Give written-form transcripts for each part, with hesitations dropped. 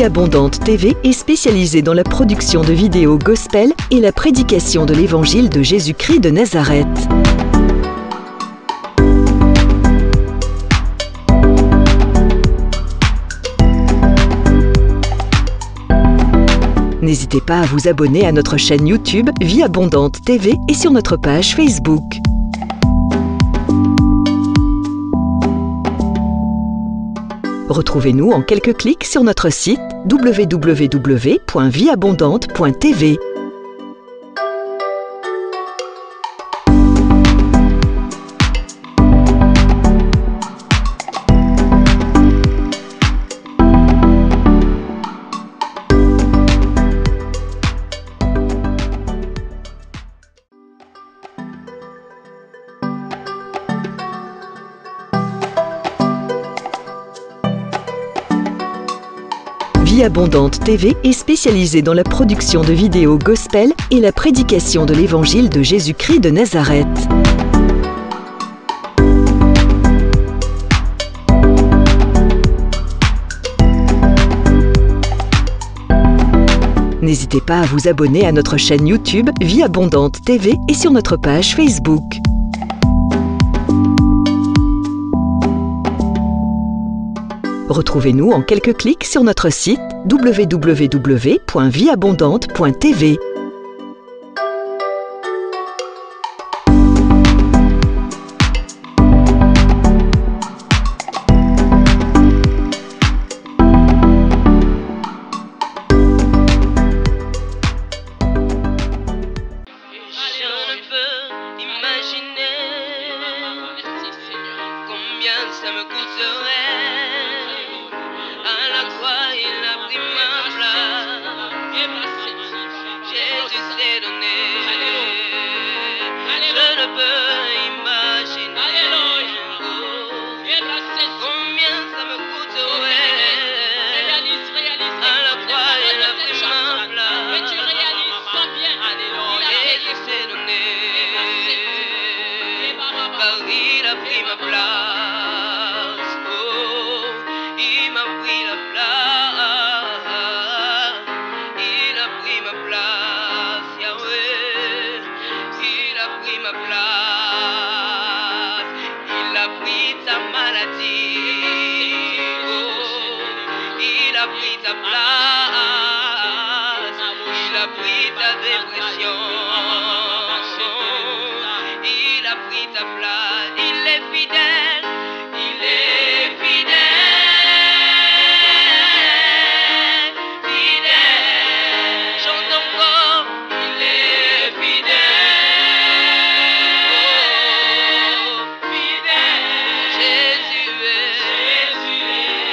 Vie Abondante TV est spécialisée dans la production de vidéos gospel et la prédication de l'évangile de Jésus-Christ de Nazareth. N'hésitez pas à vous abonner à notre chaîne YouTube Vie Abondante TV et sur notre page Facebook. Retrouvez-nous en quelques clics sur notre site www.vieabondante.tv. Vie Abondante TV est spécialisée dans la production de vidéos gospel et la prédication de l'évangile de Jésus-Christ de Nazareth. N'hésitez pas à vous abonner à notre chaîne YouTube Vie Abondante TV et sur notre page Facebook. Retrouvez-nous en quelques clics sur notre site www.vieabondante.tv. Ça me coûterait à la croix, il a pris ma place. Jésus s'est donné. Je ne peux imaginer combien ça me coûterait. À la croix, il a pris ma place. Jésus s'est donné. Car il a pris ma place. Il a pris ta place, il a pris ta dépression, il a pris ta place, il est fidèle, il est fidèle, fidèle, chante encore, il est fidèle, fidèle, Jésus est fidèle.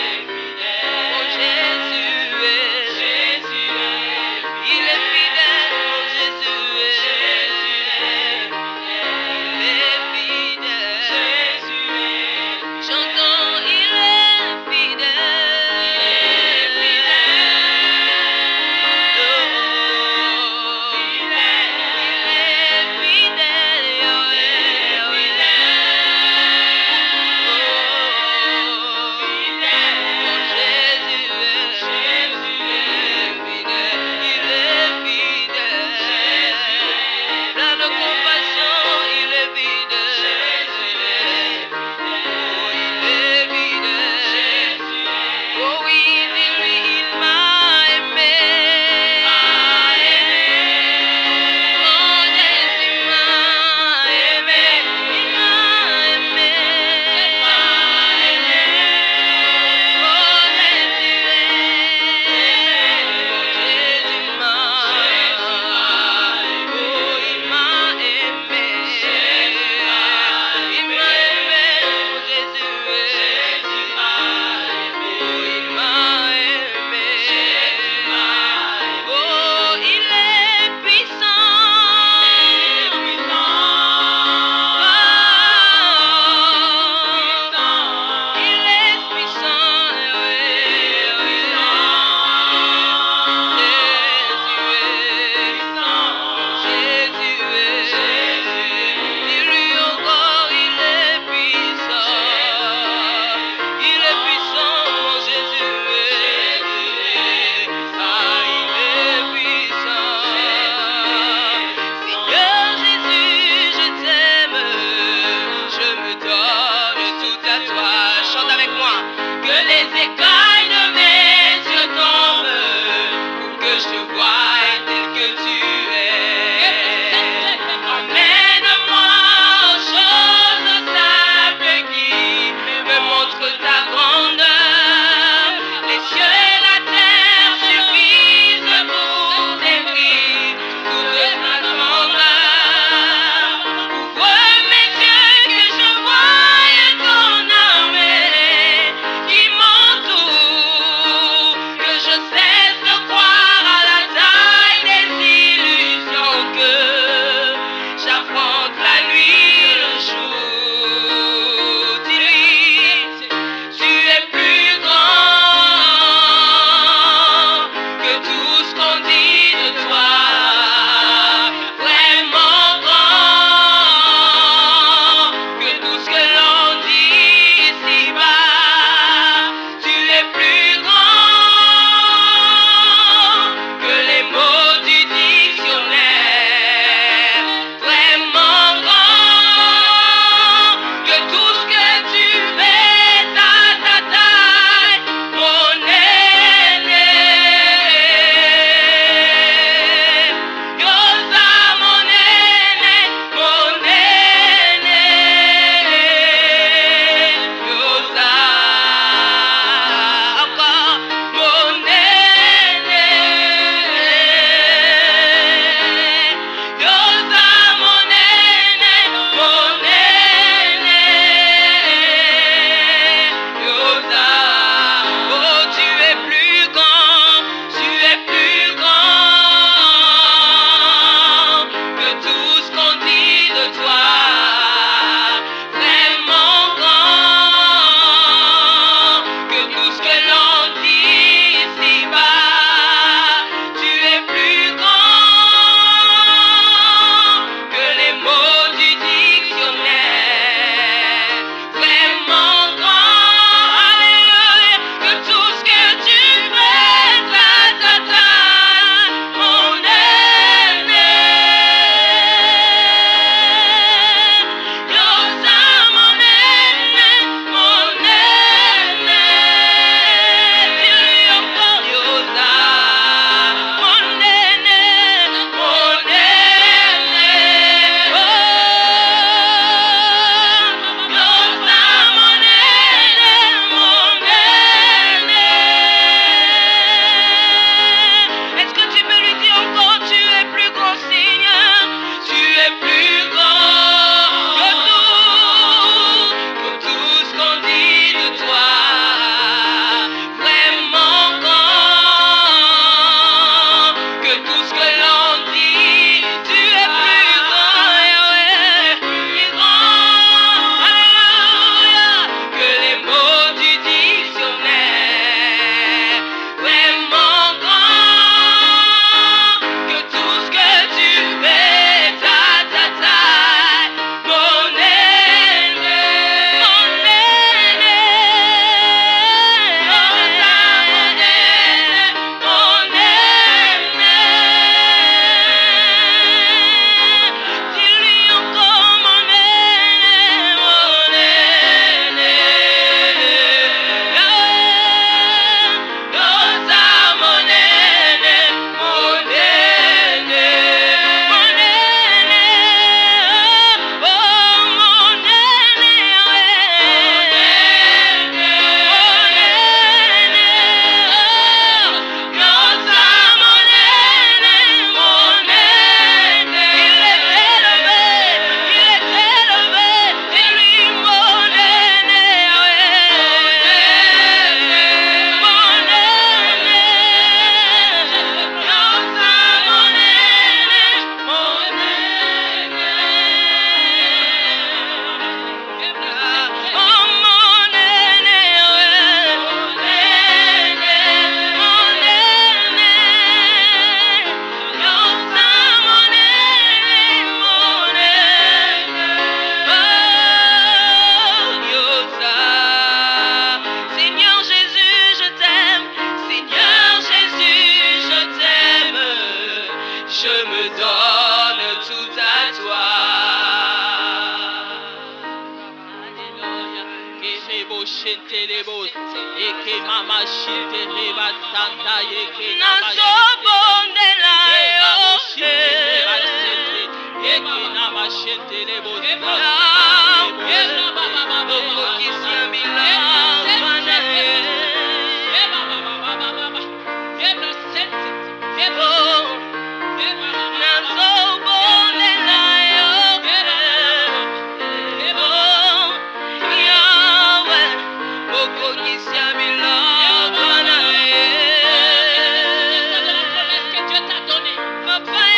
shentelebos. Eke mama shenteleba santa eke Na nama sobondela yo. eke nama shentelebos. Papa,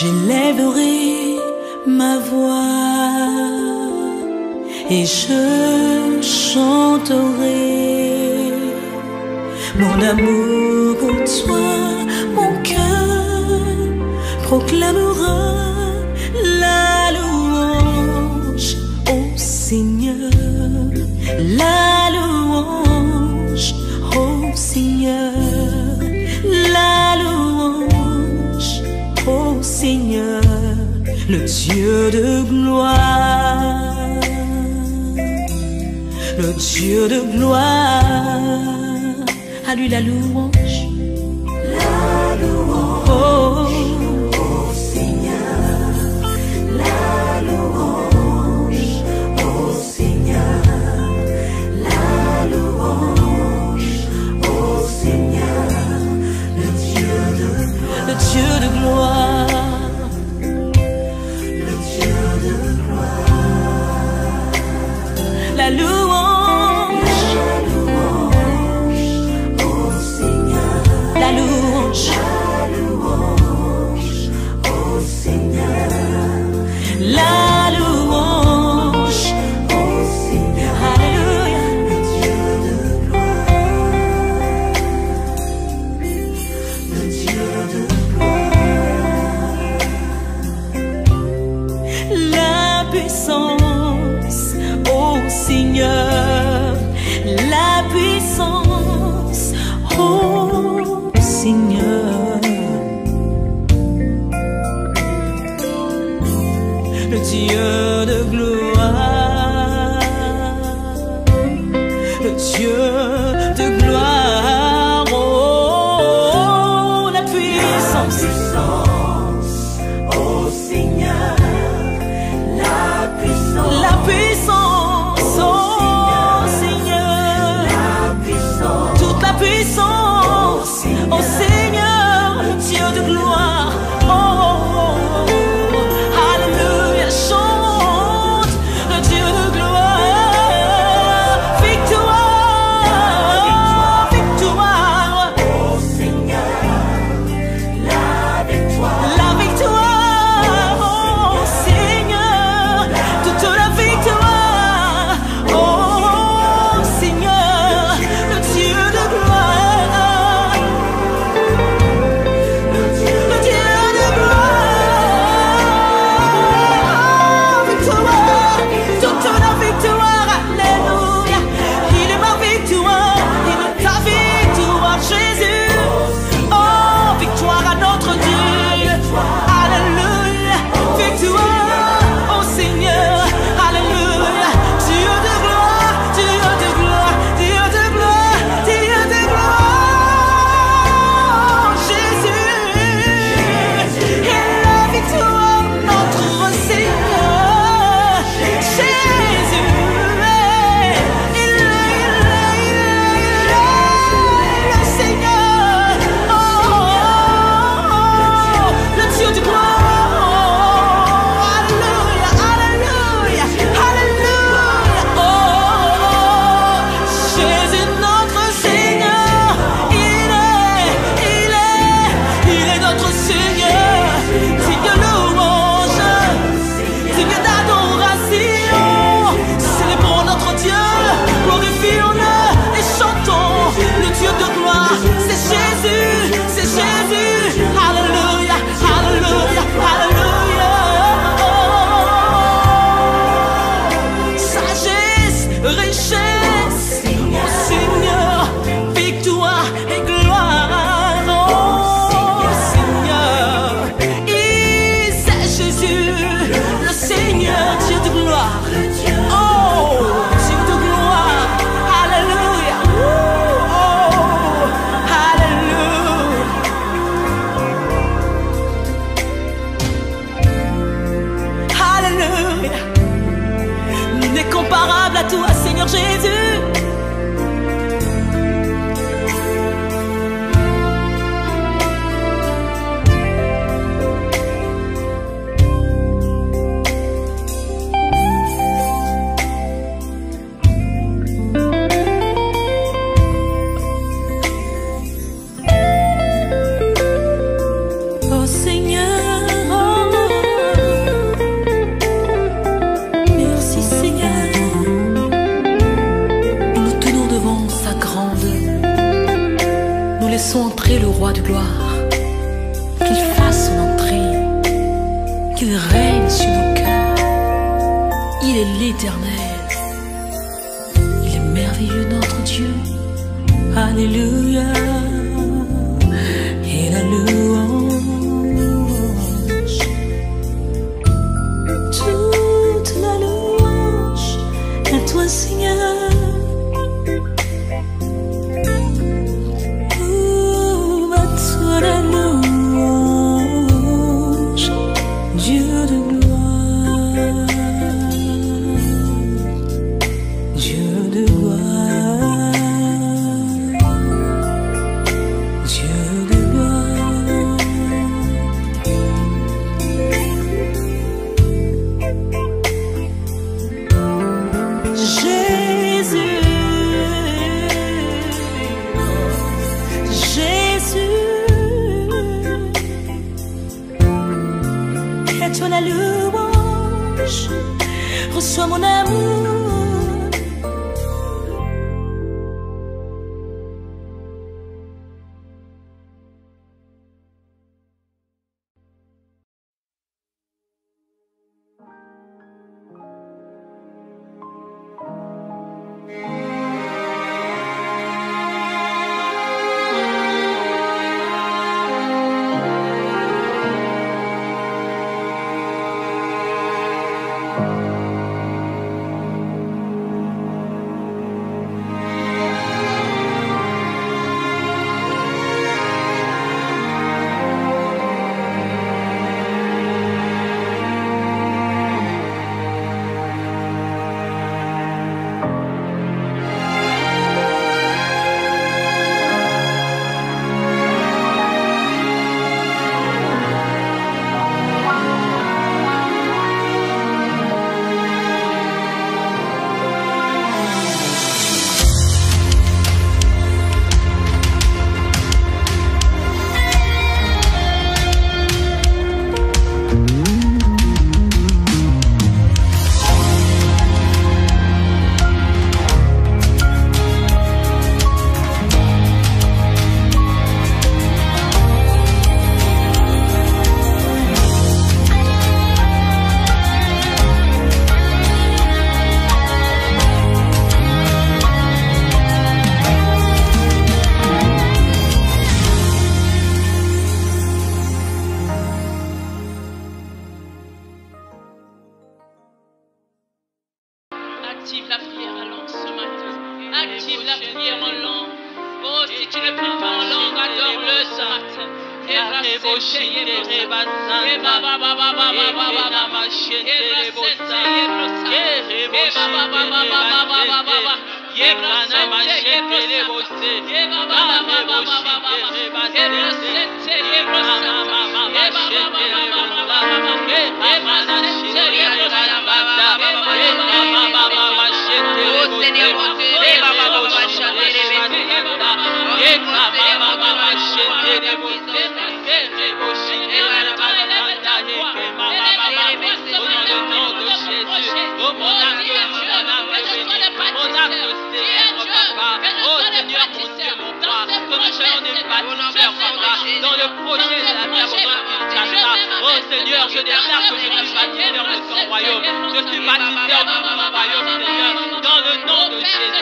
J'élèverai ma voix et je chanterai mon amour pour toi. Mon cœur proclamera la louange au Seigneur, la louange au Seigneur, la louange au Seigneur, le Dieu de gloire, le Dieu de gloire. À lui la louange, oh, au Seigneur, la louange au Seigneur, la louange au Seigneur, le Dieu de gloire, le Dieu de gloire, le Dieu de gloire, la louange. la louange au Seigneur, La louange au Seigneur, Alléluia. le Dieu de gloire, le Dieu de gloire, La puissance au Seigneur, la puissance au Seigneur, le Dieu de gloire, le Dieu de gloire, oh, la puissance au Seigneur, la puissance, oh Seigneur, toute la puissance, oh Seigneur, le Dieu de gloire, oh, alléluia, chante, le Dieu de gloire, victoire, victoire, au Seigneur, la victoire, la victoire, oh Seigneur, toute la victoire, oh Seigneur, le Dieu de gloire, le Dieu de gloire, victoire, toute la victoire, alléluia, il est ma victoire, il est ta victoire, Jésus, oh, victoire à notre Dieu, alléluia, victoire, oh Seigneur, alléluia, Dieu de gloire, Dieu de gloire, Dieu de gloire, Dieu de gloire, Jésus, et la victoire, notre Seigneur, Jésus, il est le Seigneur, oh, le Dieu de gloire, alléluia, alléluia, alléluia, oh, Jésus notre Seigneur, il est notre Seigneur, digne de louange, digne d'adoration, célébrons notre Dieu, glorifions-le et chantons le Dieu de gloire, c'est Jésus, alléluia, alléluia, alléluia, sagesse, richesse, oh Seigneur, victoire et gloire, oh Seigneur, il c'est Jésus, le Seigneur, Dieu de gloire, oh Dieu de gloire, alléluia, oh, alléluia, alléluia, n'est comparable à toi, Seigneur Jésus. Oh Seigneur, oh gloire, qu'il fasse son entrée, qu'il règne sur nos cœurs. Il est l'Éternel, il est merveilleux notre Dieu. Alléluia, et la louange, toute la louange à toi Seigneur. La louange, reçois mon amour. Active la prière en langue ce matin. Active la prière en langue. Oh, si tu ne pries pas en langue, adore-le ce matin. Dans le projet de la vie oh Seigneur, je déclare que je suis bâtisseur de ton royaume. Je suis bâtisseur de ton royaume, Seigneur. Dans le nom de Jésus.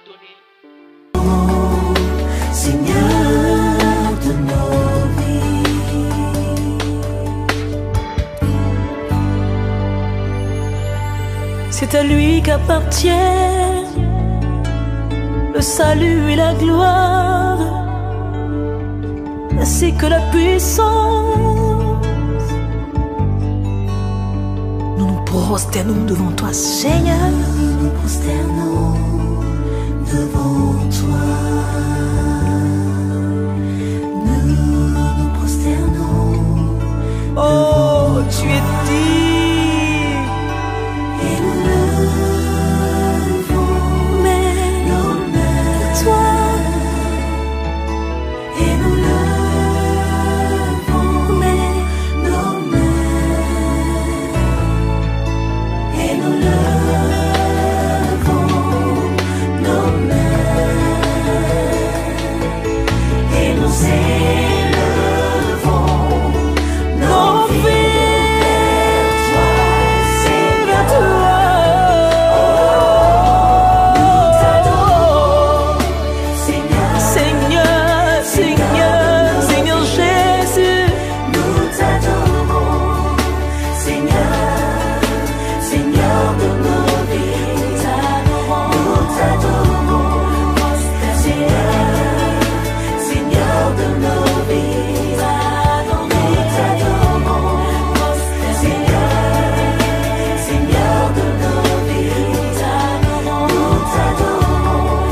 donner. Seigneur de nos vies. C'est à lui qu'appartient le salut et la gloire, ainsi que la puissance. Nous nous prosternons devant toi, Seigneur. Nous nous prosternons devant toi. Nous nous prosternons. Oh, tu es digne. Et nous levons nos mains, Toi, et nous levons nos mains, et nous levons nos mains, et nous élevons nos vies vers toi, Seigneur. Nous t'adorons, Seigneur. Seigneur, Seigneur, Seigneur Jésus. Nous t'adorons, Seigneur, Seigneur de nos vies. Nous t'adorons, Seigneur, Seigneur de nos vies. Nous t'adorons, Seigneur, Seigneur de nos vies. Nous t'adorons,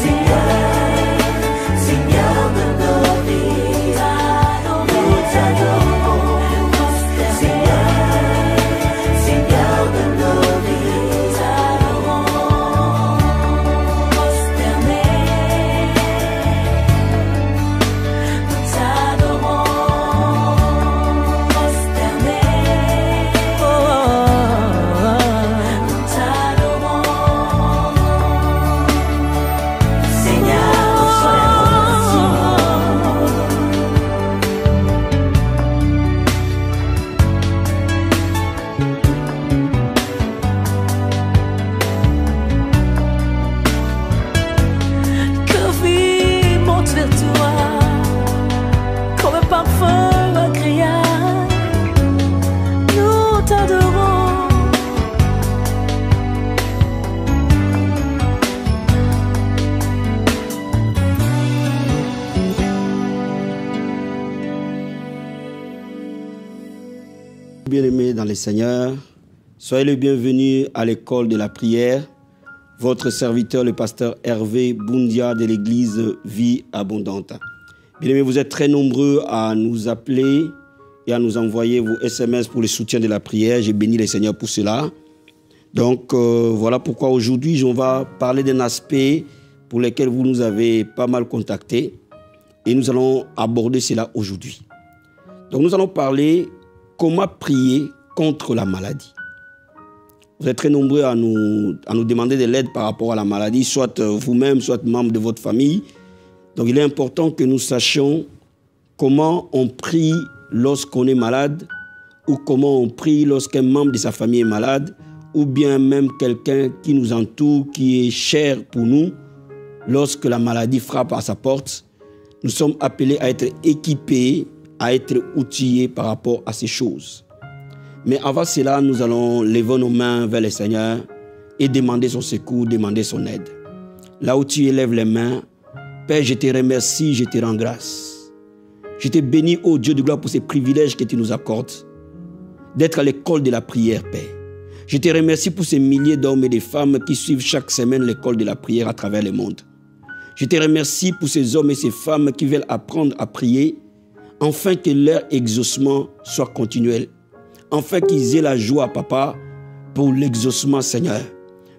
Seigneur, Seigneur de nos vies. Nous t'adorons, Seigneur, Seigneur de nos vies. Nous t'adorons, prosternés. Nous t'adorons, Seigneur, Que vie monte vers toi comme un parfum agréable. Nous t'adorons. Bien-aimés dans les Seigneurs, soyez le bienvenu à l'école de la prière. Votre serviteur, le pasteur Hervé Boundia de l'église Vie Abondante. Bien-aimés, vous êtes très nombreux à nous appeler et à nous envoyer vos SMS pour le soutien de la prière. J'ai béni les Seigneurs pour cela. Donc, voilà pourquoi aujourd'hui, on va parler d'un aspect pour lequel vous nous avez pas mal contactés. Et nous allons aborder cela aujourd'hui. Donc, nous allons parler comment prier contre la maladie. Vous êtes très nombreux à nous demander de l'aide par rapport à la maladie, soit vous-même, soit membre de votre famille. Donc, il est important que nous sachions comment on prie lorsqu'on est malade, ou comment on prie lorsqu'un membre de sa famille est malade, ou bien même quelqu'un qui nous entoure, qui est cher pour nous, lorsque la maladie frappe à sa porte. Nous sommes appelés à être équipés, à être outillés par rapport à ces choses. Mais avant cela, nous allons lever nos mains vers le Seigneur et demander son secours, demander son aide. Là où tu élèves les mains, Père, je te remercie, je te rends grâce. Je te bénis, ô Dieu de gloire, pour ces privilèges que tu nous accordes, d'être à l'école de la prière, Père. Je te remercie pour ces milliers d'hommes et de femmes qui suivent chaque semaine l'école de la prière à travers le monde. Je te remercie pour ces hommes et ces femmes qui veulent apprendre à prier, afin que leur exaucement soit continuel. Afin qu'ils aient la joie, Papa, pour l'exaucement, Seigneur.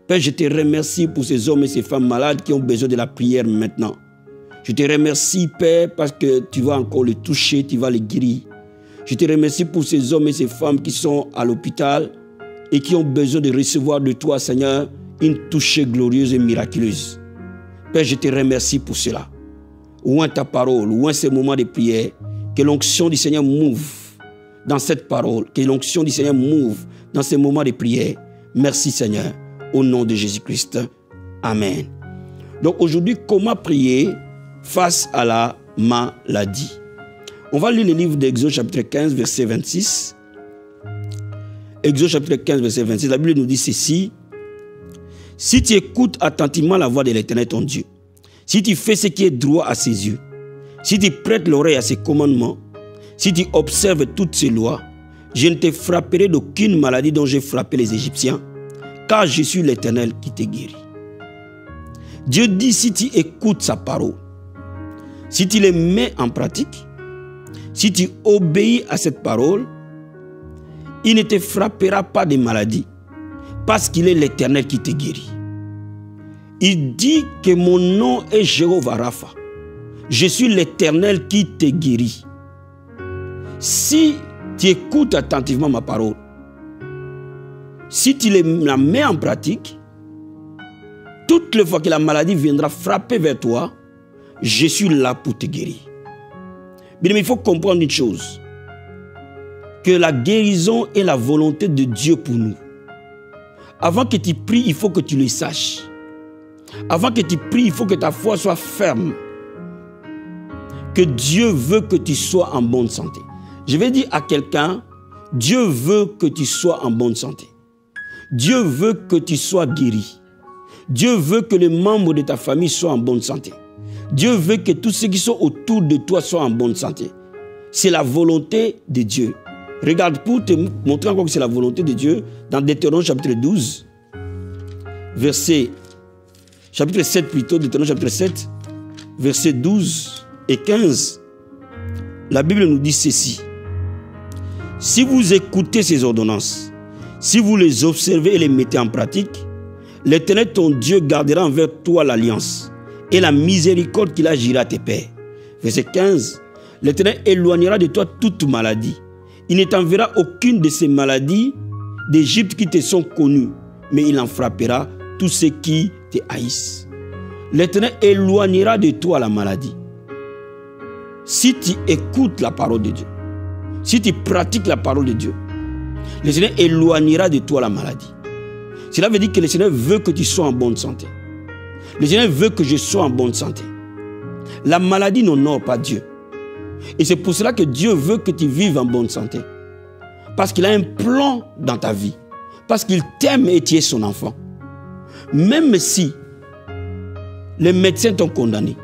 Père, je te remercie pour ces hommes et ces femmes malades qui ont besoin de la prière maintenant. Je te remercie, Père, parce que tu vas encore les toucher, tu vas les guérir. Je te remercie pour ces hommes et ces femmes qui sont à l'hôpital et qui ont besoin de recevoir de toi, Seigneur, une touchée glorieuse et miraculeuse. Père, je te remercie pour cela. Ouvre ta parole, ouvre ces moments de prière, que l'onction du Seigneur move dans cette parole, que l'onction du Seigneur move dans ces moments de prière. Merci, Seigneur, au nom de Jésus-Christ. Amen. Donc aujourd'hui, comment prier face à la maladie? On va lire le livre d'Exode chapitre 15, verset 26. Exode chapitre 15, verset 26. La Bible nous dit ceci. Si tu écoutes attentivement la voix de l'Éternel ton Dieu, si tu fais ce qui est droit à ses yeux, si tu prêtes l'oreille à ses commandements, si tu observes toutes ses lois, je ne te frapperai d'aucune maladie dont j'ai frappé les Égyptiens, car je suis l'Éternel qui te guérit. Dieu dit, si tu écoutes sa parole, si tu les mets en pratique, si tu obéis à cette parole, il ne te frappera pas de maladie, parce qu'il est l'Éternel qui te guérit. Il dit que mon nom est Jéhovah Rapha. Je suis l'Éternel qui te guérit. Si tu écoutes attentivement ma parole, si tu la mets en pratique, toutes les fois que la maladie viendra frapper vers toi, je suis là pour te guérir. Mais il faut comprendre une chose, que la guérison est la volonté de Dieu pour nous. Avant que tu pries, il faut que tu le saches. Avant que tu pries, il faut que ta foi soit ferme. Que Dieu veut que tu sois en bonne santé. Je vais dire à quelqu'un, Dieu veut que tu sois en bonne santé. Dieu veut que tu sois guéri. Dieu veut que les membres de ta famille soient en bonne santé. Dieu veut que tous ceux qui sont autour de toi soient en bonne santé. C'est la volonté de Dieu. Regarde, pour te montrer encore que c'est la volonté de Dieu, dans Deutéronome chapitre 12, chapitre 7 plutôt, Deutéronome chapitre 7, versets 12 et 15, la Bible nous dit ceci. Si vous écoutez ces ordonnances, si vous les observez et les mettez en pratique, l'Éternel ton Dieu gardera envers toi l'alliance et la miséricorde qu'il agira à tes pères. Verset 15, l'Éternel éloignera de toi toute maladie. Il ne t'enverra aucune de ces maladies d'Égypte qui te sont connues, mais il en frappera tous ceux qui te haïssent. L'Éternel éloignera de toi la maladie. Si tu écoutes la parole de Dieu, si tu pratiques la parole de Dieu, le Seigneur éloignera de toi la maladie. Cela veut dire que le Seigneur veut que tu sois en bonne santé. Le Seigneur veut que je sois en bonne santé. La maladie n'honore pas Dieu. Et c'est pour cela que Dieu veut que tu vives en bonne santé. Parce qu'il a un plan dans ta vie. Parce qu'il t'aime et tu es son enfant. Même si les médecins t'ont condamné,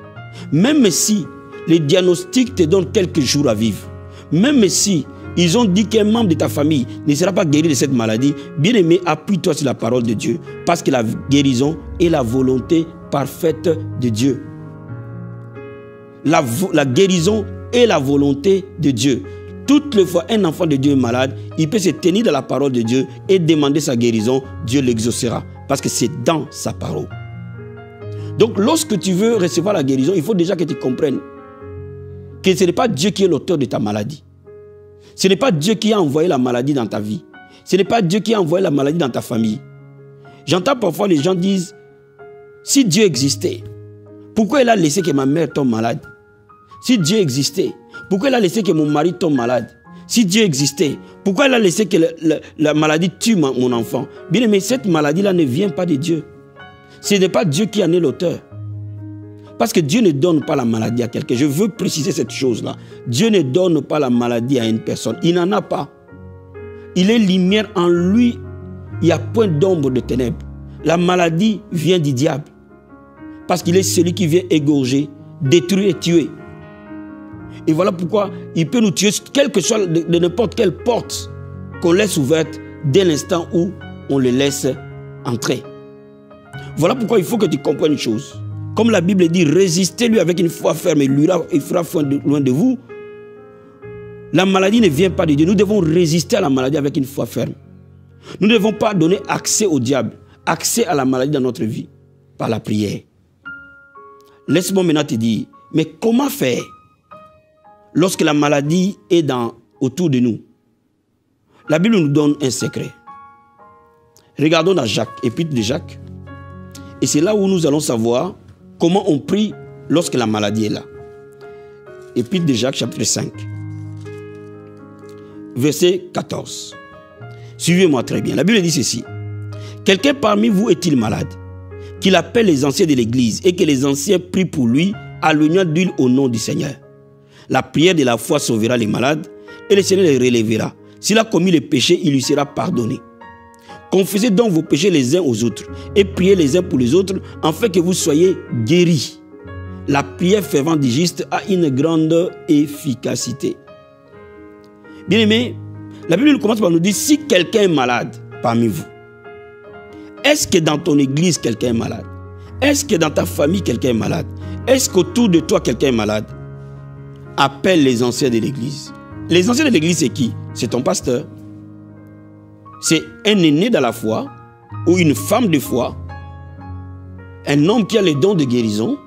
même si les diagnostics te donnent quelques jours à vivre, même si ils ont dit qu'un membre de ta famille ne sera pas guéri de cette maladie, bien-aimé, appuie-toi sur la parole de Dieu, parce que la guérison est la volonté parfaite de Dieu. La guérison est la volonté de Dieu. Toutes les fois un enfant de Dieu est malade, il peut se tenir dans la parole de Dieu et demander sa guérison, Dieu l'exaucera, parce que c'est dans sa parole. Donc lorsque tu veux recevoir la guérison, il faut déjà que tu comprennes que ce n'est pas Dieu qui est l'auteur de ta maladie. Ce n'est pas Dieu qui a envoyé la maladie dans ta vie. Ce n'est pas Dieu qui a envoyé la maladie dans ta famille. J'entends parfois les gens disent, si Dieu existait, pourquoi il a laissé que ma mère tombe malade? Si Dieu existait, pourquoi il a laissé que mon mari tombe malade? Si Dieu existait, pourquoi il a laissé que la maladie tue mon enfant? Bien aimé, cette maladie-là ne vient pas de Dieu. Ce n'est pas Dieu qui en est l'auteur. Parce que Dieu ne donne pas la maladie à quelqu'un. Je veux préciser cette chose-là. Dieu ne donne pas la maladie à une personne. Il n'en a pas. Il est lumière en lui. Il n'y a point d'ombre de ténèbres. La maladie vient du diable. Parce qu'il est celui qui vient égorger, détruire et tuer. Et voilà pourquoi il peut nous tuer, quelle que soit de n'importe quelle porte qu'on laisse ouverte dès l'instant où on le laisse entrer. Voilà pourquoi il faut que tu comprennes une chose. Comme la Bible dit, résistez-lui avec une foi ferme et il fera foi loin de vous. La maladie ne vient pas de Dieu. Nous devons résister à la maladie avec une foi ferme. Nous ne devons pas donner accès au diable, accès à la maladie dans notre vie, par la prière. Laisse-moi maintenant te dire, mais comment faire lorsque la maladie est autour de nous? La Bible nous donne un secret. Regardons dans Jacques, épître de Jacques. Et c'est là où nous allons savoir comment on prie lorsque la maladie est là. Épître de Jacques, chapitre 5, verset 14. Suivez-moi très bien. La Bible dit ceci. Quelqu'un parmi vous est-il malade? qu'il appelle les anciens de l'église et que les anciens prient pour lui à l'oignon d'huile au nom du Seigneur. La prière de la foi sauvera les malades et le Seigneur les relèvera. S'il a commis le péché, il lui sera pardonné. Confessez donc vos péchés les uns aux autres et priez les uns pour les autres afin que vous soyez guéris. La prière fervente du juste a une grande efficacité. Bien-aimés, la Bible commence par nous dire si quelqu'un est malade parmi vous, est-ce que dans ton église quelqu'un est malade? Est-ce que dans ta famille quelqu'un est malade? Est-ce qu'autour de toi quelqu'un est malade? Appelle les anciens de l'église. Les anciens de l'église, c'est qui? C'est ton pasteur. C'est un aîné dans la foi ou une femme de foi, un homme qui a les dons de guérison,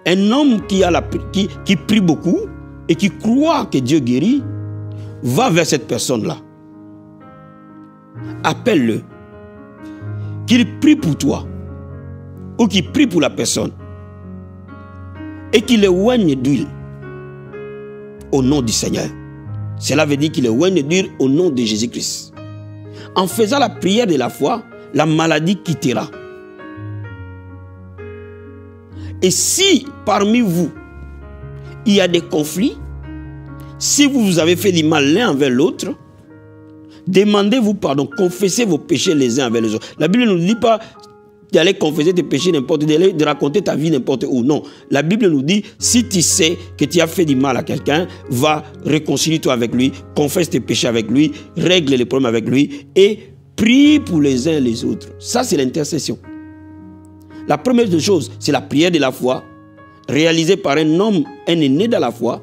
un homme qui prie beaucoup et qui croit que Dieu guérit. Va vers cette personne-là. Appelle-le. Qu'il prie pour toi ou qu'il prie pour la personne et qu'il le oigne d'huile au nom du Seigneur. Cela veut dire qu'il le oigne d'huile au nom de Jésus-Christ. En faisant la prière de la foi, la maladie quittera. Et si parmi vous, il y a des conflits, si vous avez fait du mal l'un envers l'autre, demandez-vous pardon, confessez vos péchés les uns envers les autres. La Bible ne nous dit pas d'aller confesser tes péchés n'importe où, de raconter ta vie n'importe où. Non, la Bible nous dit, si tu sais que tu as fait du mal à quelqu'un, va réconcilier-toi avec lui, confesse tes péchés avec lui, règle les problèmes avec lui et prie pour les uns et les autres. Ça, c'est l'intercession. La première des choses, c'est la prière de la foi, réalisée par un homme, un aîné dans la foi,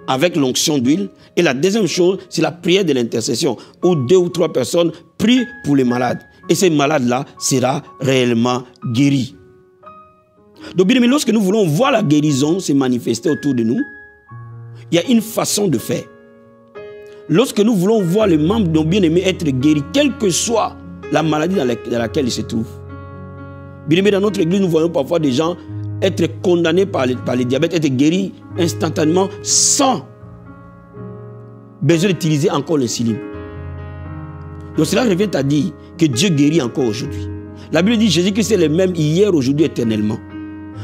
avec l'onction d'huile. Et la deuxième chose, c'est la prière de l'intercession, où 2 ou 3 personnes prient pour les malades. Et ces malades-là seront réellement guéris. Donc, bien aimé, lorsque nous voulons voir la guérison se manifester autour de nous, il y a une façon de faire. Lorsque nous voulons voir les membres de nos bien-aimés être guéris, quelle que soit la maladie dans laquelle ils se trouvent. Bien aimé, dans notre église, nous voyons parfois des gens être condamnés par le diabète, être guéris instantanément sans besoin d'utiliser encore l'insuline. Donc cela revient à dire que Dieu guérit encore aujourd'hui. La Bible dit Jésus-Christ est le même hier, aujourd'hui, éternellement.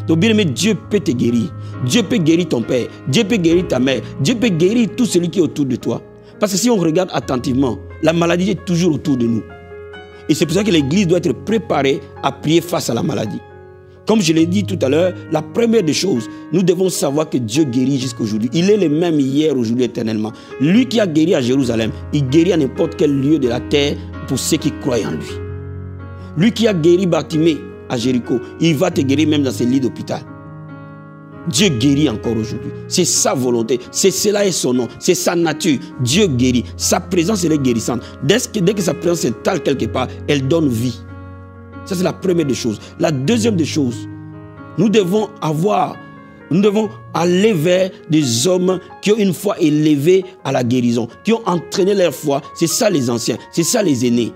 Donc bien aimé, Dieu peut te guérir. Dieu peut guérir ton père. Dieu peut guérir ta mère. Dieu peut guérir tout celui qui est autour de toi. Parce que si on regarde attentivement, la maladie est toujours autour de nous. Et c'est pour ça que l'Église doit être préparée à prier face à la maladie. Comme je l'ai dit tout à l'heure, la première des choses, nous devons savoir que Dieu guérit jusqu'à aujourd'hui. Il est le même hier, aujourd'hui, éternellement. Lui qui a guéri à Jérusalem, il guérit à n'importe quel lieu de la terre pour ceux qui croient en lui. Lui qui a guéri Bartimée à Jéricho, il va te guérir même dans ses lits d'hôpital. Dieu guérit encore aujourd'hui. C'est sa volonté. Cela est son nom. C'est sa nature. Dieu guérit. Sa présence, elle est guérissante. Dès que sa présence s'installe quelque part, elle donne vie. Ça, c'est la première des choses. La deuxième des choses, nous devons aller vers des hommes qui ont une foi élevée à la guérison, qui ont entraîné leur foi. C'est ça les anciens, c'est ça les aînés.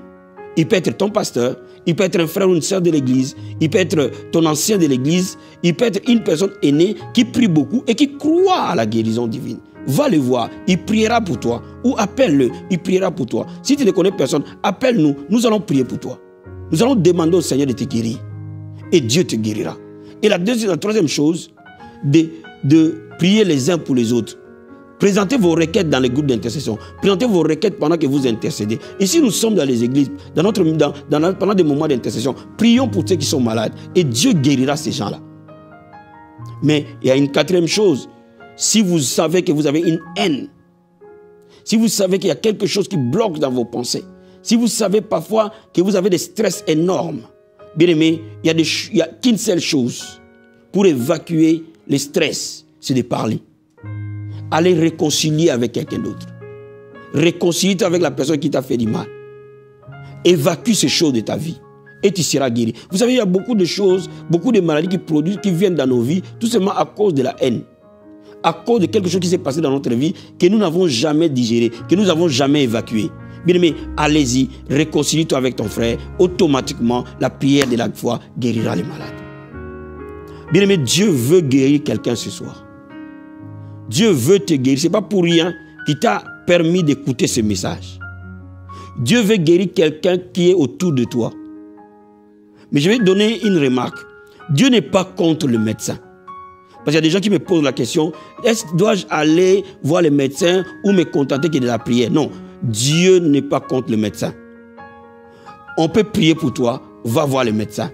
Il peut être ton pasteur, il peut être un frère ou une sœur de l'église, il peut être ton ancien de l'église, il peut être une personne aînée qui prie beaucoup et qui croit à la guérison divine. Va le voir, il priera pour toi. Ou appelle-le, il priera pour toi. Si tu ne connais personne, appelle-nous, nous allons prier pour toi. Nous allons demander au Seigneur de te guérir. Et Dieu te guérira. Et la troisième chose, de prier les uns pour les autres. Présentez vos requêtes dans les groupes d'intercession. Présentez vos requêtes pendant que vous intercédez. Et si nous sommes dans les églises, pendant des moments d'intercession, prions pour ceux qui sont malades. Et Dieu guérira ces gens-là. Mais il y a une quatrième chose. Si vous savez que vous avez une haine, si vous savez qu'il y a quelque chose qui bloque dans vos pensées, si vous savez parfois que vous avez des stress énormes, bien aimé, il n'y a qu'une seule chose pour évacuer les stress, c'est de parler. Aller réconcilier avec quelqu'un d'autre. Réconcilier-toi avec la personne qui t'a fait du mal. Évacue ces choses de ta vie et tu seras guéri. Vous savez, il y a beaucoup de choses, beaucoup de maladies qui viennent dans nos vies, tout simplement à cause de la haine. À cause de quelque chose qui s'est passé dans notre vie que nous n'avons jamais digéré, que nous n'avons jamais évacué. Bien aimé, allez-y, réconcilie-toi avec ton frère. Automatiquement, la prière de la foi guérira les malades. Bien aimé, Dieu veut guérir quelqu'un ce soir. Dieu veut te guérir. Ce n'est pas pour rien qu'il t'a permis d'écouter ce message. Dieu veut guérir quelqu'un qui est autour de toi. Mais je vais donner une remarque. Dieu n'est pas contre le médecin. Parce qu'il y a des gens qui me posent la question, dois-je aller voir le médecin ou me contenter que de la prière? Non, Dieu n'est pas contre le médecin. On peut prier pour toi, va voir le médecin.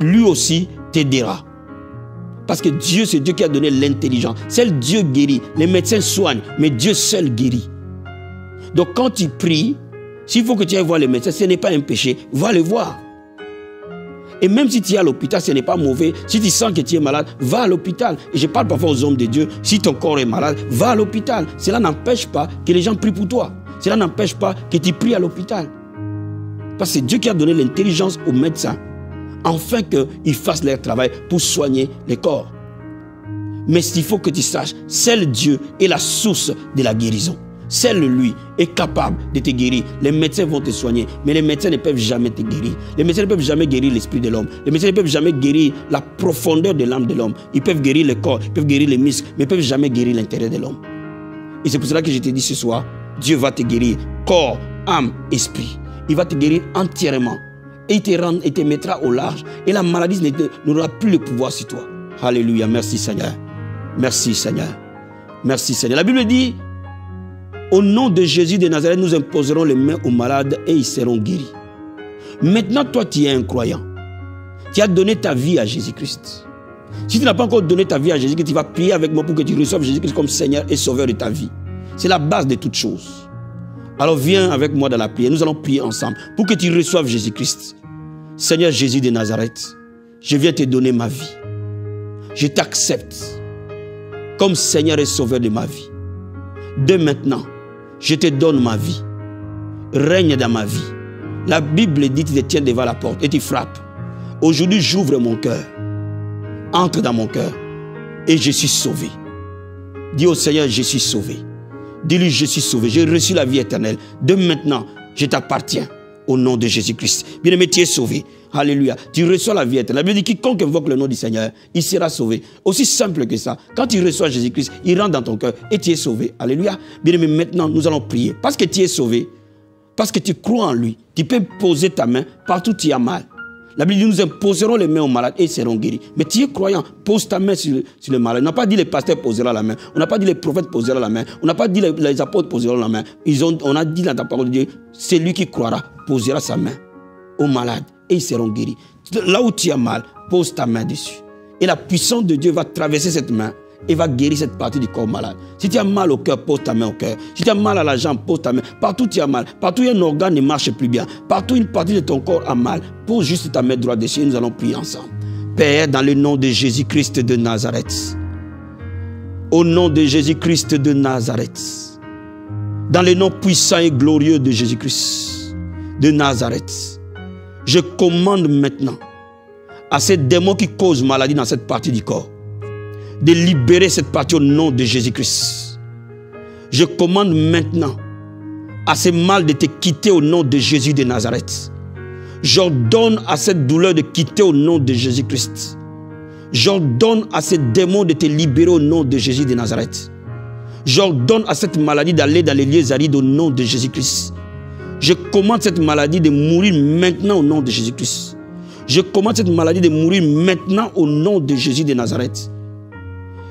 Lui aussi t'aidera. Parce que Dieu, c'est Dieu qui a donné l'intelligence. Seul Dieu guérit. Les médecins soignent, mais Dieu seul guérit. Donc quand tu pries, s'il faut que tu ailles voir le médecin, ce n'est pas un péché, va le voir. Et même si tu es à l'hôpital, ce n'est pas mauvais. Si tu sens que tu es malade, va à l'hôpital. Et je parle parfois aux hommes de Dieu, si ton corps est malade, va à l'hôpital. Cela n'empêche pas que les gens prient pour toi. Cela n'empêche pas que tu pries à l'hôpital. Parce que c'est Dieu qui a donné l'intelligence aux médecins, afin qu'ils fassent leur travail pour soigner les corps. Mais il faut que tu saches, seul Dieu est la source de la guérison. Seul lui est capable de te guérir. Les médecins vont te soigner, mais les médecins ne peuvent jamais te guérir. Les médecins ne peuvent jamais guérir l'esprit de l'homme. Les médecins ne peuvent jamais guérir la profondeur de l'âme de l'homme. Ils peuvent guérir le corps, ils peuvent guérir les muscles, mais ils ne peuvent jamais guérir l'intérieur de l'homme. Et c'est pour cela que je te dis ce soir, Dieu va te guérir corps, âme, esprit. Il va te guérir entièrement. Et il te mettra au large. Et la maladie n'aura plus le pouvoir sur toi. Alléluia. Merci Seigneur. Merci Seigneur. Merci Seigneur. La Bible dit, au nom de Jésus de Nazareth, nous imposerons les mains aux malades et ils seront guéris. Maintenant, toi, tu es un croyant. Tu as donné ta vie à Jésus-Christ. Si tu n'as pas encore donné ta vie à Jésus-Christ, tu vas prier avec moi pour que tu reçoives Jésus-Christ comme Seigneur et Sauveur de ta vie. C'est la base de toutes choses. Alors viens avec moi dans la prière. Nous allons prier ensemble pour que tu reçoives Jésus-Christ. Seigneur Jésus de Nazareth, je viens te donner ma vie. Je t'accepte comme Seigneur et Sauveur de ma vie. Dès maintenant, je te donne ma vie. Règne dans ma vie. La Bible dit que tu te tiens devant la porte et tu frappes. Aujourd'hui, j'ouvre mon cœur. Entre dans mon cœur et je suis sauvé. Dis au Seigneur, je suis sauvé. Dis-lui, je suis sauvé. J'ai reçu la vie éternelle. De maintenant, je t'appartiens au nom de Jésus-Christ. Bien-aimé, tu es sauvé. Alléluia. Tu reçois la vie éternelle. La Bible dit, quiconque invoque le nom du Seigneur, il sera sauvé. Aussi simple que ça. Quand tu reçois Jésus-Christ, il rentre dans ton cœur et tu es sauvé. Alléluia. Bien-aimé, maintenant, nous allons prier. Parce que tu es sauvé, parce que tu crois en lui, tu peux poser ta main partout où tu as mal. La Bible dit, nous imposerons les mains aux malades et ils seront guéris. Mais tu es croyant, pose ta main sur le malade. On n'a pas dit les pasteurs poseront la main. On n'a pas dit les prophètes poseront la main. On n'a pas dit les apôtres poseront la main. On a dit dans ta parole de Dieu, celui qui croira posera sa main aux malades et ils seront guéris. Là où tu as mal, pose ta main dessus. Et la puissance de Dieu va traverser cette main et va guérir cette partie du corps malade. Si tu as mal au cœur, pose ta main au cœur. Si tu as mal à la jambe, pose ta main. Partout où tu as mal, partout où un organe ne marche plus bien, partout où une partie de ton corps a mal, pose juste ta main droite dessus et nous allons prier ensemble. Père, dans le nom de Jésus-Christ de Nazareth, au nom de Jésus-Christ de Nazareth, dans le nom puissant et glorieux de Jésus-Christ de Nazareth, je commande maintenant à ces démons qui causent maladie dans cette partie du corps de libérer cette partie au nom de Jésus-Christ. Je commande maintenant à ces mal de te quitter au nom de Jésus de Nazareth. J'ordonne à cette douleur de quitter au nom de Jésus-Christ. J'ordonne à ces démons de te libérer au nom de Jésus de Nazareth. J'ordonne à cette maladie d'aller dans les lieux arides au nom de Jésus-Christ. Je commande cette maladie de mourir maintenant au nom de Jésus-Christ. Je commande cette maladie de mourir maintenant au nom de Jésus de Nazareth.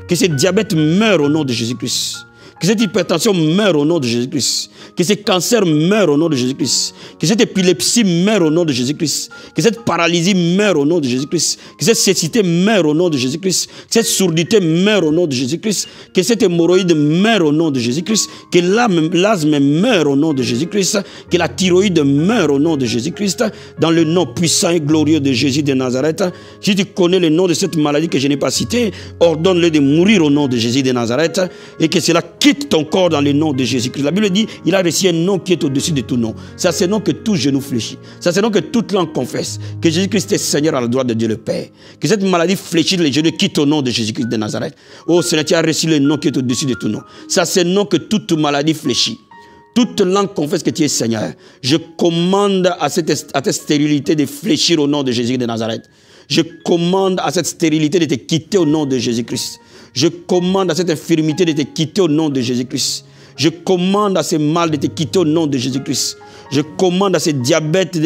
Que ce diabète meure au nom de Jésus-Christ. Que cette hypertension meure au nom de Jésus-Christ. Que ce cancer meure au nom de Jésus-Christ. Que cette épilepsie meure au nom de Jésus-Christ. Que cette paralysie meure au nom de Jésus-Christ. Que cette cécité meure au nom de Jésus-Christ. Que cette surdité meure au nom de Jésus-Christ. Que cette hémorroïde meure au nom de Jésus-Christ. Que l'asthme meure au nom de Jésus-Christ. Que la thyroïde meure au nom de Jésus-Christ. Dans le nom puissant et glorieux de Jésus de Nazareth. Si tu connais le nom de cette maladie que je n'ai pas citée, ordonne-le de mourir au nom de Jésus de Nazareth. Et que cela quitte ton corps dans le nom de Jésus-Christ. La Bible dit, il a reçu un nom qui est au-dessus de tout nom. C'est à ce nom que tout genou fléchit. C'est à ce nom que toute langue confesse que Jésus-Christ est Seigneur à la droite de Dieu le Père. Que cette maladie fléchit les genoux quitte au nom de Jésus-Christ de Nazareth. Oh Seigneur, tu as reçu le nom qui est au-dessus de tout nom. C'est à ce nom que toute maladie fléchit. Toute langue confesse que tu es Seigneur. Je commande à cette stérilité de fléchir au nom de Jésus de Nazareth. Je commande à cette stérilité de te quitter au nom de Jésus-Christ. Je commande à cette infirmité de te quitter au nom de Jésus-Christ. Je commande à ces mal de te quitter au nom de Jésus-Christ. Je commande à ces diabètes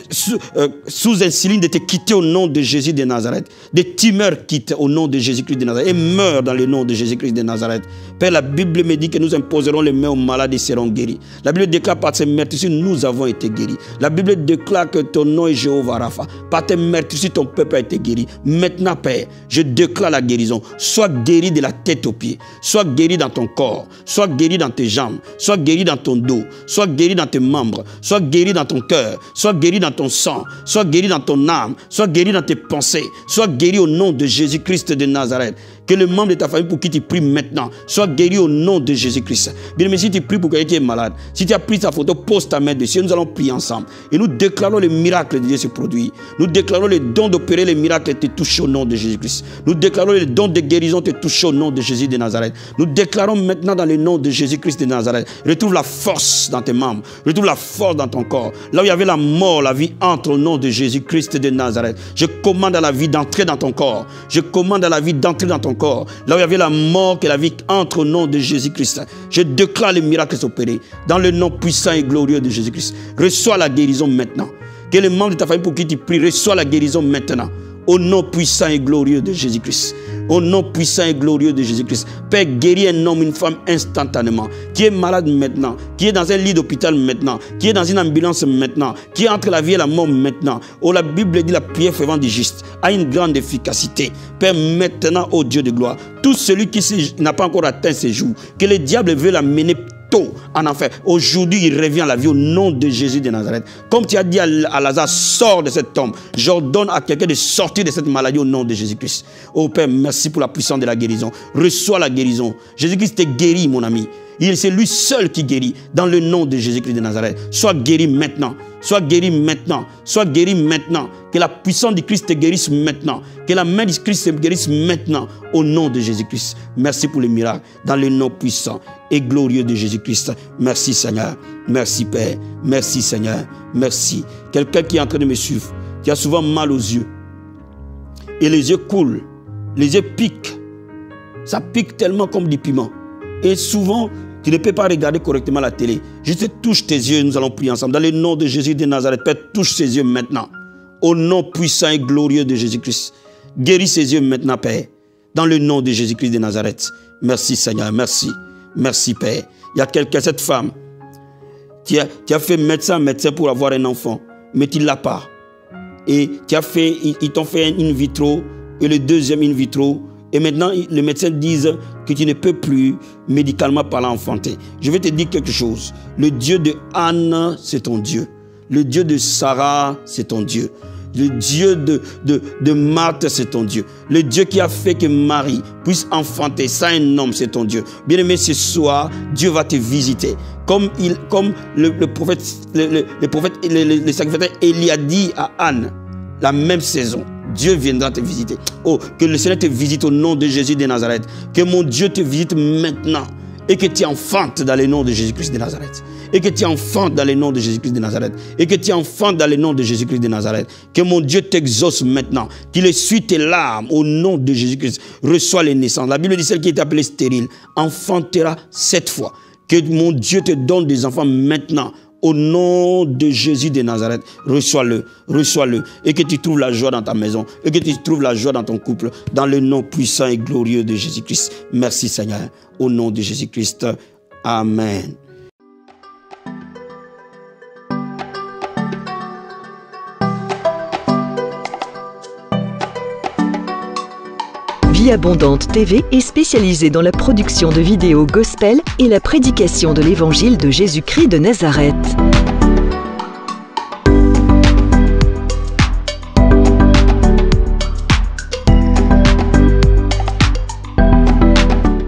sous insuline de te quitter au nom de Jésus de Nazareth. Des tumeurs quittent au nom de Jésus-Christ de Nazareth et meurent dans le nom de Jésus-Christ de Nazareth. Père, la Bible me dit que nous imposerons les mains aux malades et seront guéris. La Bible déclare par ces meurtrissures, nous avons été guéris. La Bible déclare que ton nom est Jéhovah Rapha. Par tes meurtrissures, ton peuple a été guéri. Maintenant, Père, je déclare la guérison. Sois guéri de la tête aux pieds. Sois guéri dans ton corps. Sois guéri dans tes jambes. Sois guéri dans ton dos. Sois guéri dans tes membres. Sois guéri dans ton cœur. Sois guéri dans ton sang. Sois guéri dans ton âme. Sois guéri dans tes pensées. Sois guéri au nom de Jésus-Christ de Nazareth. Que le membre de ta famille pour qui tu pries maintenant soit guéri au nom de Jésus-Christ. Bien aimé, si tu pries pour quelqu'un qui est malade, si tu as pris sa photo, pose ta main dessus. Nous allons prier ensemble. Et nous déclarons le miracle de Dieu se produire. Nous déclarons le don d'opérer les miracles te toucher au nom de Jésus-Christ. Nous déclarons le don de guérison te toucher au nom de Jésus de Nazareth. Nous déclarons maintenant dans le nom de Jésus-Christ de Nazareth. Retrouve la force dans tes membres. Retrouve la force dans ton corps. Là où il y avait la mort, la vie entre au nom de Jésus-Christ de Nazareth. Je commande à la vie d'entrer dans ton corps. Je commande à la vie d'entrer dans ton corps. Là où il y avait la mort, que la vie entre au nom de Jésus-Christ. Je déclare les miracles s'opérer dans le nom puissant et glorieux de Jésus-Christ. Reçois la guérison maintenant. Que les membres de ta famille pour qui tu pries reçois la guérison maintenant. Au nom puissant et glorieux de Jésus-Christ. Au nom puissant et glorieux de Jésus-Christ. Père, guéris un homme, une femme instantanément. Qui est malade maintenant. Qui est dans un lit d'hôpital maintenant. Qui est dans une ambulance maintenant. Qui est entre la vie et la mort maintenant. Oh, la Bible dit la prière fervente du juste a une grande efficacité. Père, maintenant, ô Dieu de gloire, tout celui qui n'a pas encore atteint ses jours, que le diable veut l'amener en enfer. Aujourd'hui, il revient à la vie au nom de Jésus de Nazareth. Comme tu as dit à Lazare, sors de cette tombe. J'ordonne à quelqu'un de sortir de cette maladie au nom de Jésus-Christ. Oh Père, merci pour la puissance de la guérison. Reçois la guérison. Jésus-Christ te guérit, mon ami. C'est lui seul qui guérit dans le nom de Jésus-Christ de Nazareth. Sois guéri maintenant. Sois guéri maintenant. Sois guéri maintenant. Que la puissance du Christ te guérisse maintenant. Que la main du Christ te guérisse maintenant. Au nom de Jésus-Christ. Merci pour les miracles. Dans le nom puissant et glorieux de Jésus-Christ. Merci Seigneur. Merci Père. Merci Seigneur. Merci. Quelqu'un qui est en train de me suivre, qui a souvent mal aux yeux. Et les yeux coulent. Les yeux piquent. Ça pique tellement comme du piment. Et souvent, tu ne peux pas regarder correctement la télé. Juste touche tes yeux, nous allons prier ensemble. Dans le nom de Jésus de Nazareth, Père, touche ses yeux maintenant. Au nom puissant et glorieux de Jésus-Christ. Guéris ses yeux maintenant, Père. Dans le nom de Jésus-Christ de Nazareth. Merci Seigneur, merci. Merci Père. Il y a quelqu'un, cette femme, qui a fait médecin pour avoir un enfant, mais tu ne l'as pas. Et ils t'ont fait un in vitro, et le deuxième in vitro, et maintenant, les médecins disent que tu ne peux plus, médicalement parlant, enfanter. Je vais te dire quelque chose. Le Dieu de Anne, c'est ton Dieu. Le Dieu de Sarah, c'est ton Dieu. Le Dieu de Marthe, c'est ton Dieu. Le Dieu qui a fait que Marie puisse enfanter sans un homme, c'est ton Dieu. Bien-aimé, ce soir, Dieu va te visiter. Comme le sacrificateur Élie a dit à Anne, la même saison. Dieu viendra te visiter. Oh, que le Seigneur te visite au nom de Jésus de Nazareth. Que mon Dieu te visite maintenant. Et que tu enfantes dans le nom de Jésus-Christ de Nazareth. Et que tu enfantes dans le nom de Jésus-Christ de Nazareth. Et que tu enfantes dans le nom de Jésus-Christ de Nazareth. Que mon Dieu t'exauce maintenant. Qu'il essuie tes larmes au nom de Jésus-Christ. Reçois les naissances. La Bible dit celle qui est appelée stérile enfantera 7 fois. Que mon Dieu te donne des enfants maintenant. Au nom de Jésus de Nazareth, reçois-le, reçois-le. Et que tu trouves la joie dans ta maison. Et que tu trouves la joie dans ton couple. Dans le nom puissant et glorieux de Jésus-Christ. Merci Seigneur. Au nom de Jésus-Christ. Amen. Vie Abondante TV est spécialisée dans la production de vidéos gospel et la prédication de l'évangile de Jésus-Christ de Nazareth.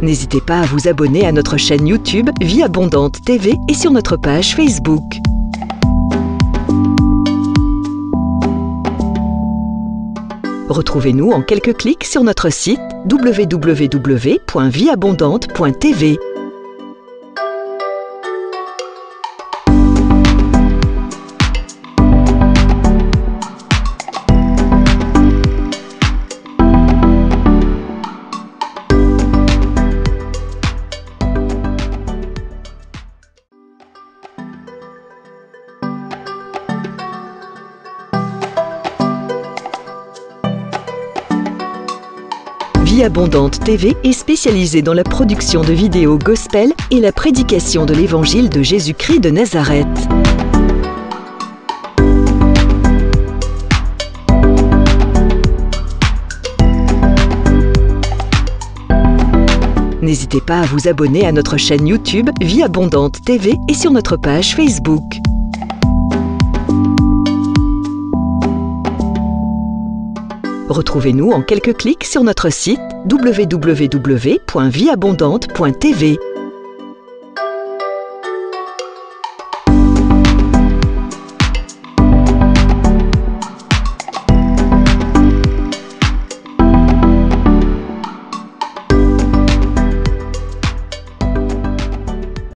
N'hésitez pas à vous abonner à notre chaîne YouTube Vie Abondante TV et sur notre page Facebook. Retrouvez-nous en quelques clics sur notre site www.vieabondante.tv. Vie Abondante TV est spécialisée dans la production de vidéos gospel et la prédication de l'évangile de Jésus-Christ de Nazareth. N'hésitez pas à vous abonner à notre chaîne YouTube Vie Abondante TV et sur notre page Facebook. Retrouvez-nous en quelques clics sur notre site www.vieabondante.tv.